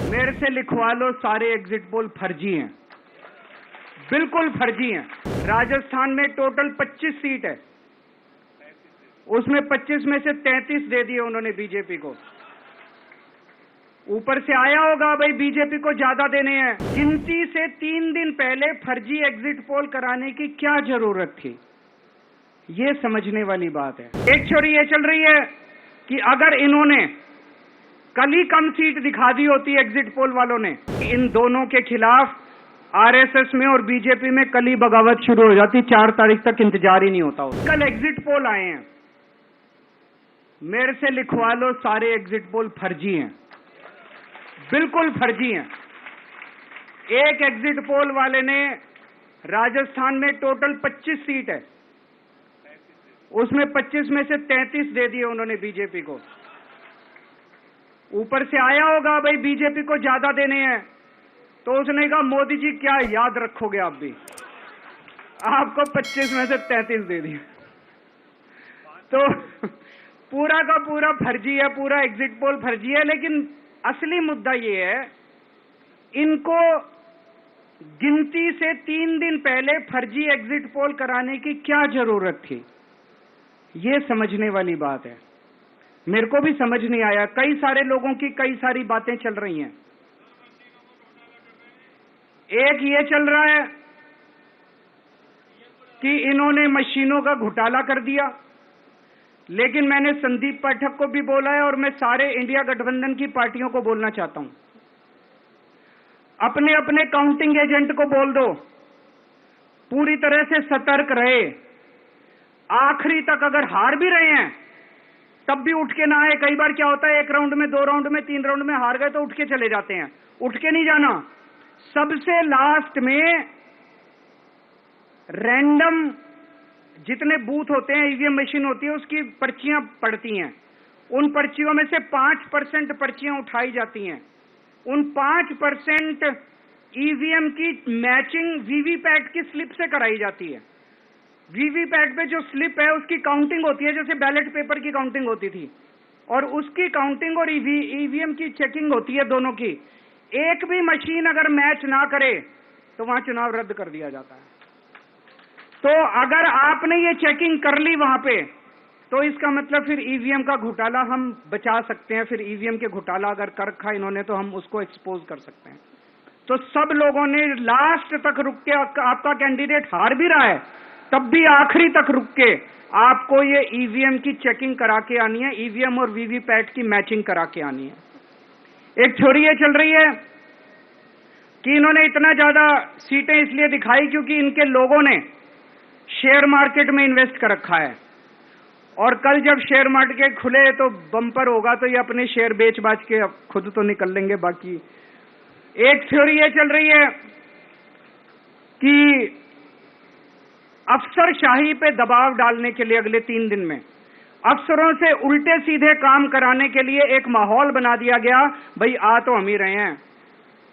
मेरे से लिखवा लो, सारे एग्जिट पोल फर्जी हैं, बिल्कुल फर्जी हैं। राजस्थान में टोटल 25 सीट है, उसमें 25 में से 33 दे दिए उन्होंने बीजेपी को। ऊपर से आया होगा भाई बीजेपी को ज्यादा देने हैं। गिनती से 3 दिन पहले फर्जी एग्जिट पोल कराने की क्या जरूरत थी, ये समझने वाली बात है। एक छोरी ये चल रही है कि अगर इन्होंने कल ही कम सीट दिखा दी होती एग्जिट पोल वालों ने, इन दोनों के खिलाफ आरएसएस में और बीजेपी में कल ही बगावत शुरू हो जाती, 4 तारीख तक इंतजार ही नहीं होता। कल एग्जिट पोल आए हैं, मेरे से लिखवा लो, सारे एग्जिट पोल फर्जी हैं, बिल्कुल फर्जी हैं। एक एग्जिट पोल वाले ने राजस्थान में टोटल 25 सीट है, उसमें 25 में से 33 दे दिए उन्होंने बीजेपी को। ऊपर से आया होगा भाई बीजेपी को ज्यादा देने हैं, तो उसने कहा मोदी जी क्या याद रखोगे आप भी, आपको 25 में से 33 दे दिए। तो पूरा का पूरा फर्जी है, पूरा एग्जिट पोल फर्जी है। लेकिन असली मुद्दा ये है, इनको गिनती से 3 दिन पहले फर्जी एग्जिट पोल कराने की क्या जरूरत थी, ये समझने वाली बात है। मेरे को भी समझ नहीं आया, कई सारे लोगों की कई सारी बातें चल रही हैं। एक ये चल रहा है कि इन्होंने मशीनों का घोटाला कर दिया, लेकिन मैंने संदीप पाठक को भी बोला है और मैं सारे इंडिया गठबंधन की पार्टियों को बोलना चाहता हूं, अपने अपने काउंटिंग एजेंट को बोल दो, पूरी तरह से सतर्क रहे। आखिरी तक अगर हार भी रहे हैं तब भी उठ के ना आए। कई बार क्या होता है, 1 राउंड में, 2 राउंड में, 3 राउंड में हार गए तो उठ के चले जाते हैं। उठ के नहीं जाना, सबसे लास्ट में रैंडम जितने बूथ होते हैं, ईवीएम मशीन होती है, उसकी पर्चियां पड़ती हैं। उन पर्चियों में से 5% पर्चियां उठाई जाती हैं। उन 5% ईवीएम की मैचिंग वीवीपैट की स्लिप से कराई जाती है। वीवीपैट पे जो स्लिप है उसकी काउंटिंग होती है, जैसे बैलेट पेपर की काउंटिंग होती थी, और उसकी काउंटिंग और ईवीएम की चेकिंग होती है दोनों की। एक भी मशीन अगर मैच ना करे तो वहां चुनाव रद्द कर दिया जाता है। तो अगर आपने ये चेकिंग कर ली वहां पे, तो इसका मतलब फिर ईवीएम का घोटाला हम बचा सकते हैं। फिर ईवीएम के घोटाला अगर कर रखा इन्होंने तो हम उसको एक्सपोज कर सकते हैं। तो सब लोगों ने लास्ट तक रुक के, आपका कैंडिडेट हार भी रहा है तब भी आखिरी तक रुक के आपको ये ईवीएम की चेकिंग करा के आनी है, ईवीएम और वीवीपैट की मैचिंग करा के आनी है। एक छोरी ये चल रही है कि इन्होंने इतना ज्यादा सीटें इसलिए दिखाई क्योंकि इनके लोगों ने शेयर मार्केट में इन्वेस्ट कर रखा है, और कल जब शेयर मार्केट खुले तो बम्पर होगा, तो ये अपने शेयर बेच बाच के खुद तो निकल लेंगे। बाकी एक थ्योरी ये चल रही है कि अफसरशाही पे दबाव डालने के लिए अगले 3 दिन में अफसरों से उल्टे सीधे काम कराने के लिए एक माहौल बना दिया गया। भाई आ तो हम ही रहे हैं,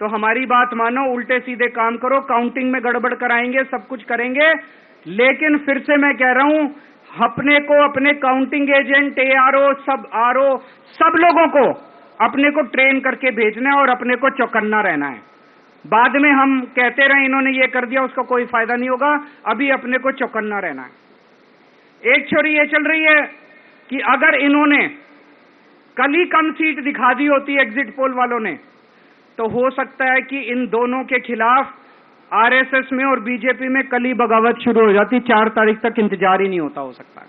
तो हमारी बात मानो, उल्टे सीधे काम करो, काउंटिंग में गड़बड़ कराएंगे, सब कुछ करेंगे। लेकिन फिर से मैं कह रहा हूं, अपने को, अपने काउंटिंग एजेंट, एआरओ, सब आरओ, सब लोगों को अपने को ट्रेन करके भेजना है और अपने को चौकन्ना रहना है। बाद में हम कहते रहे इन्होंने ये कर दिया, उसका कोई फायदा नहीं होगा। अभी अपने को चौकन्ना रहना है। एक छोरी ये चल रही है कि अगर इन्होंने कल ही कम सीट दिखा दी होती एग्जिट पोल वालों ने, तो हो सकता है कि इन दोनों के खिलाफ आरएसएस में और बीजेपी में कल ही बगावत शुरू हो जाती, 4 तारीख तक इंतजार ही नहीं होता, हो सकता है।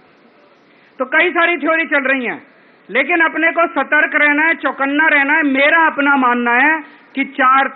तो कई सारी थ्योरी चल रही हैं, लेकिन अपने को सतर्क रहना है, चौकन्ना रहना है। मेरा अपना मानना है कि 4